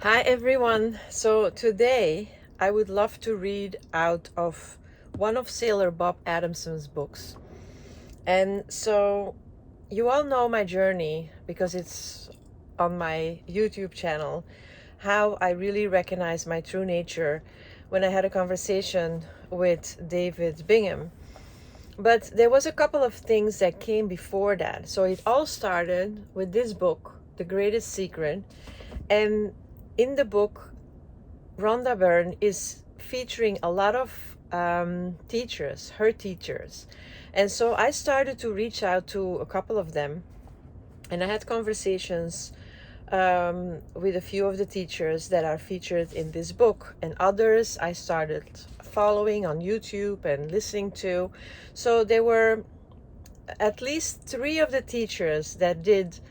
Hi everyone. So today I would love to read out of one of Sailor Bob Adamson's books. And so you all know my journey because it's on my YouTube channel, how I really recognize my true nature when I had a conversation with David Bingham. But there was a couple of things that came before that. So it all started with this book, The Greatest Secret. And in the book, Rhonda Byrne is featuring a lot of teachers, her teachers. And so I started to reach out to a couple of them, and I had conversations with a few of the teachers that are featured in this book, and others I started following on YouTube and listening to. So there were at least three of the teachers that did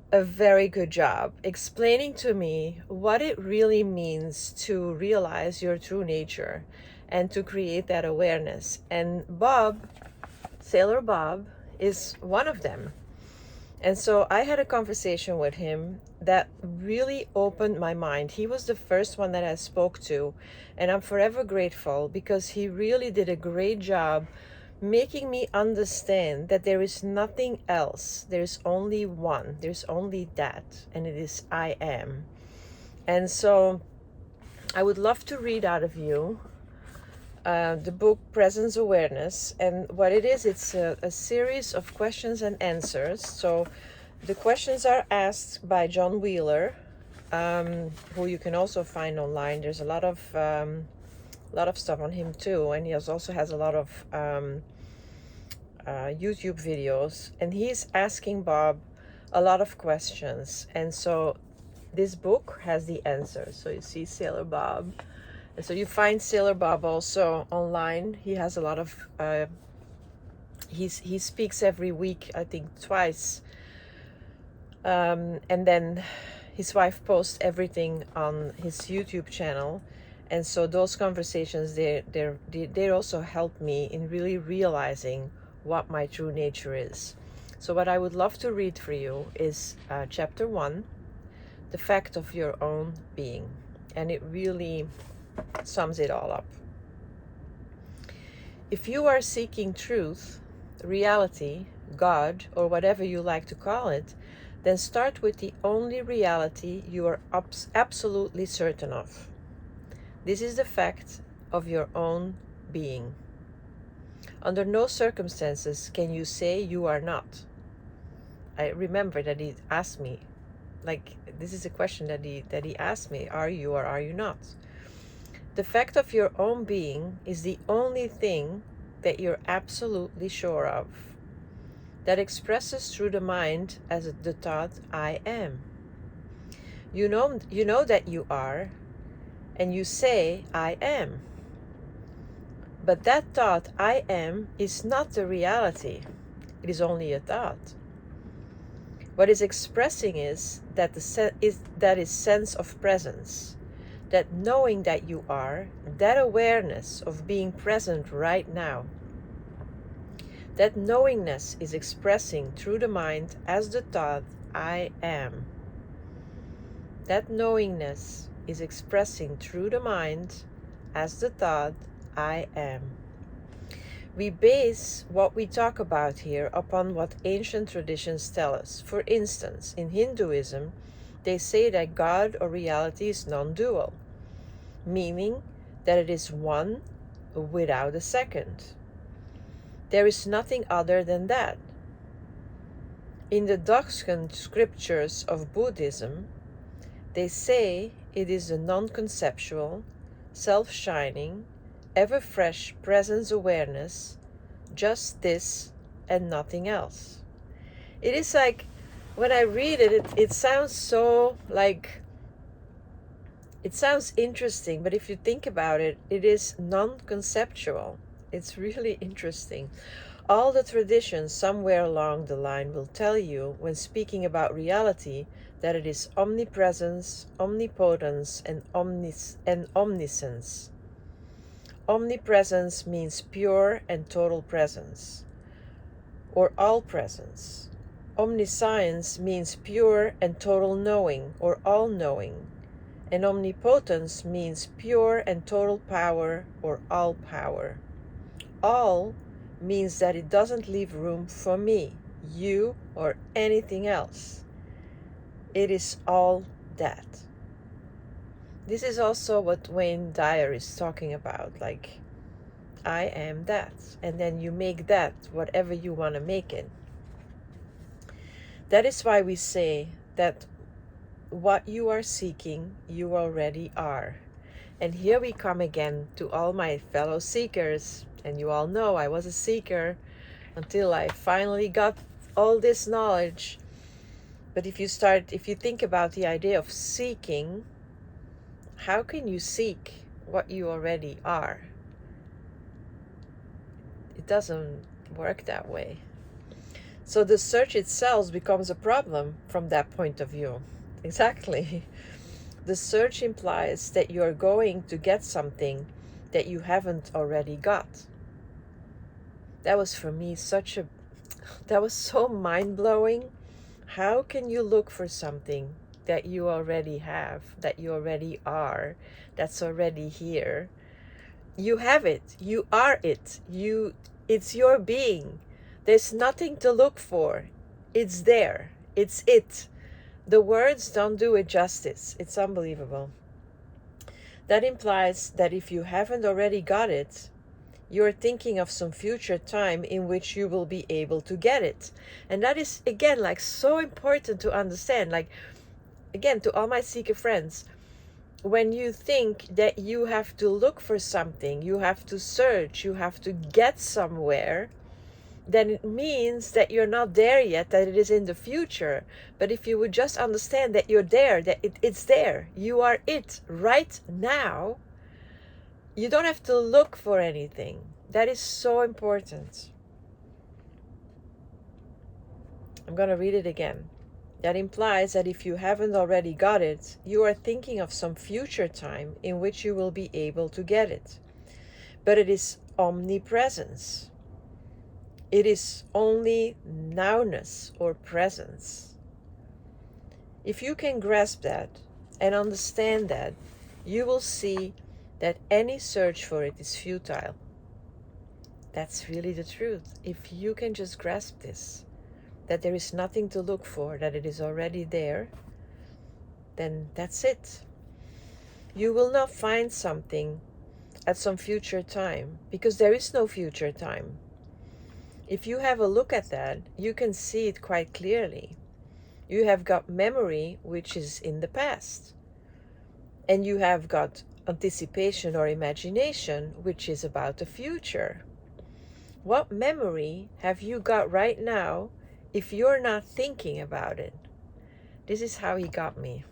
a very good job explaining to me what it really means to realize your true nature and to create that awareness. And Bob, Sailor Bob, is one of them. And so I had a conversation with him that really opened my mind. He was the first one that I spoke to, and I'm forever grateful because he really did a great job making me understand that there is nothing else. There's only one. There's only that, and it is I am. And so I would love to read out of you the book Presence Awareness. And what it is, it's a series of questions and answers. So the questions are asked by John Wheeler, who you can also find online. There's a lot of stuff on him too, and he also has a lot of YouTube videos, and he's asking Bob a lot of questions. And so this book has the answers. So you see Sailor Bob, and so you find Sailor Bob also online. He has a lot of he speaks every week, I think twice, and then his wife posts everything on his YouTube channel. And so those conversations, they also help me in really realizing what my true nature is. So what I would love to read for you is chapter 1, The Fact of Your Own Being. And it really sums it all up. If you are seeking truth, reality, God, or whatever you like to call it, then start with the only reality you are absolutely certain of. This is the fact of your own being. Under no circumstances can you say you are not. I remember that he asked me, like, this is a question that he asked me, are you or are you not? The fact of your own being is the only thing that you're absolutely sure of, that expresses through the mind as the thought, I am. You know that you are, and you say, I am. But that thought, I am, is not the reality. It is only a thought. What is expressing is that that is sense of presence, that knowing that you are, that awareness of being present right now. That knowingness is expressing through the mind as the thought, I am. That knowingness is expressing through the mind as the thought, I am. We base what we talk about here upon what ancient traditions tell us. For instance, in Hinduism, they say that God or reality is non-dual, meaning that it is one without a second. There is nothing other than that. In the Dakshan scriptures of Buddhism, they say it is a non-conceptual, self-shining, ever-fresh presence awareness, just this and nothing else. It is like, when I read it, it sounds so like, it sounds interesting, but if you think about it, it is non-conceptual. It's really interesting. All the traditions somewhere along the line will tell you, when speaking about reality, that it is omnipresence, omnipotence, and omniscience. Omnipresence means pure and total presence, or all presence. Omniscience means pure and total knowing, or all knowing. And omnipotence means pure and total power or all power. All means that it doesn't leave room for me, you, or anything else. It is all that. This is also what Wayne Dyer is talking about, like, I am that. And then you make that whatever you want to make it. That is why we say that what you are seeking, you already are. And here we come again to all my fellow seekers. And you all know I was a seeker until I finally got all this knowledge. But if you think about the idea of seeking, how can you seek what you already are? It doesn't work that way. So the search itself becomes a problem from that point of view. Exactly. The search implies that you're going to get something that you haven't already got. That was for me that was so mind-blowing. How can you look for something that you already have, that you already are, that's already here? You have it. You are it. It's your being. There's nothing to look for. It's there. It's it. The words don't do it justice. It's unbelievable. That implies that if you haven't already got it, you're thinking of some future time in which you will be able to get it. And that is, again, like so important to understand. Like, again, to all my seeker friends, when you think that you have to look for something, you have to search, you have to get somewhere, then it means that you're not there yet, that it is in the future. But if you would just understand that you're there, that it's there, you are it right now, you don't have to look for anything. That is so important. I'm going to read it again. That implies that if you haven't already got it, you are thinking of some future time in which you will be able to get it. But it is omnipresence. It is only nowness or presence. If you can grasp that and understand that, you will see that any search for it is futile. That's really the truth. If you can just grasp this, that there is nothing to look for, that it is already there, then that's it. You will not find something at some future time, because there is no future time. If you have a look at that, you can see it quite clearly. You have got memory, which is in the past. And you have got anticipation or imagination, which is about the future. What memory have you got right now if you're not thinking about it? This is how he got me.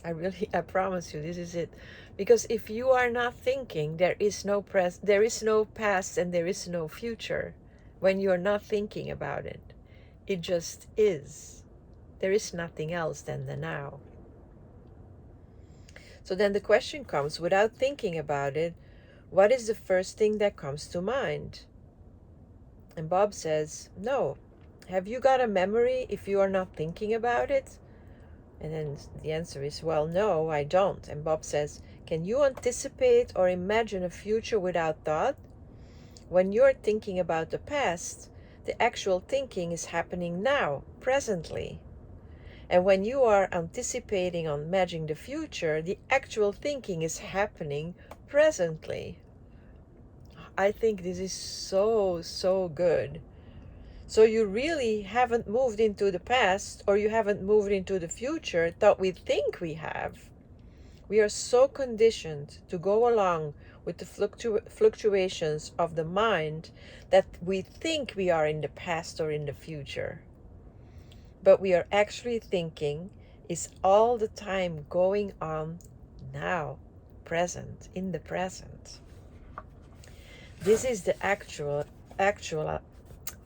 I promise you, this is it. Because if you are not thinking, there is no past and there is no future. When you're not thinking about it, it just is. There is nothing else than the now. So then the question comes, without thinking about it, what is the first thing that comes to mind? And Bob says, no. Have you got a memory if you are not thinking about it? And then the answer is, well, no, I don't. And Bob says, can you anticipate or imagine a future without thought? When you're thinking about the past, the actual thinking is happening now, presently. And when you are anticipating or imagining the future, the actual thinking is happening presently. I think this is so, so good. So you really haven't moved into the past, or you haven't moved into the future that we think we have. We are so conditioned to go along with the fluctuations of the mind that we think we are in the past or in the future. But we are actually thinking is all the time going on now, present, in the present. This is the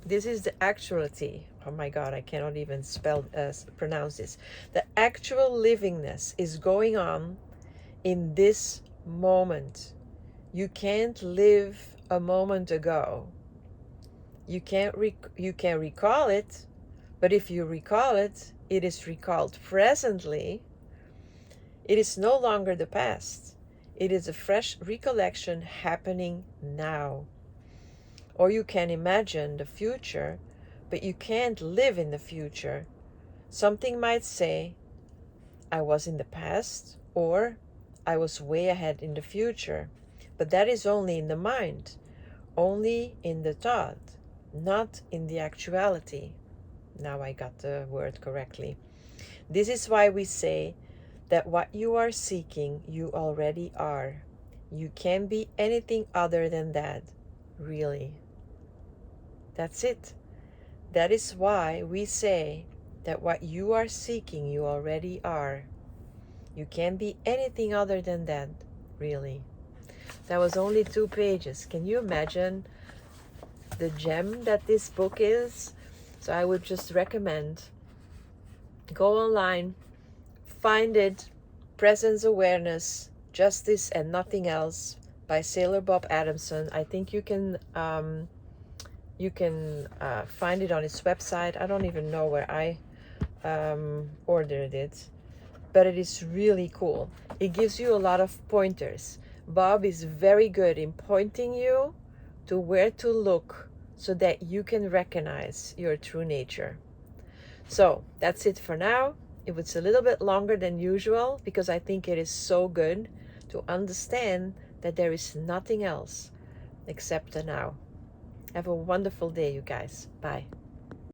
this is the actuality. Oh my God, I cannot even pronounce this. The actual livingness is going on in this moment. You can't live a moment ago. You can recall it, but if you recall it, it is recalled presently. It is no longer the past. It is a fresh recollection happening now. Or you can imagine the future, but you can't live in the future. Something might say, I was in the past, or I was way ahead in the future. But that is only in the mind, only in the thought, not in the actuality. Now I got the word correctly. This is why we say that what you are seeking, you already are. You can't be anything other than that, really. That's it. That is why we say that what you are seeking, you already are. You can't be anything other than that, really. That was only 2 pages. Can you imagine the gem that this book is? So I would just recommend, go online, find it, Presence Awareness, Justice and Nothing Else by Sailor Bob Adamson. I think you can find it on his website. I don't even know where I ordered it, but it is really cool. It gives you a lot of pointers. Bob is very good in pointing you to where to look so that you can recognize your true nature. So that's it for now. It was a little bit longer than usual because I think it is so good to understand that there is nothing else except the now. Have a wonderful day, you guys. Bye.